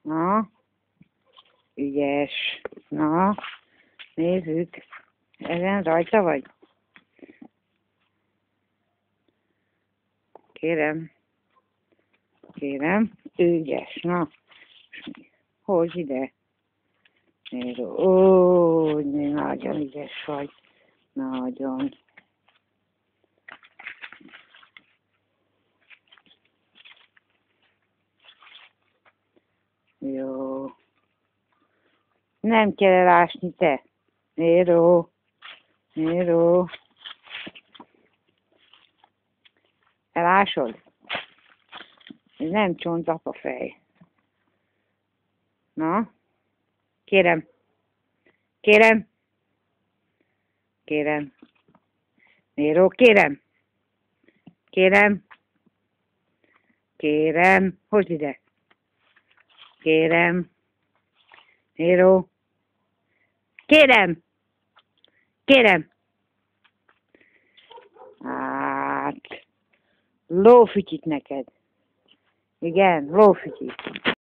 Na, ügyes. Na, nézzük. Ezen rajta vagy? Kérem. Kérem. Ügyes. Na, hozd ide. Ó, nagyon ügyes vagy. Nagyon. Jó. Nem kell elásni, te. Néró. Néró. Elásod? Ez nem csontapa fej. Na? Kérem. Kérem. Kérem. Néró, kérem. Kérem. Kérem. Hozd ide. Kérem. Néró. Kérem. Kérem. Hát. Lófütyit neked. Igen, lófütyit.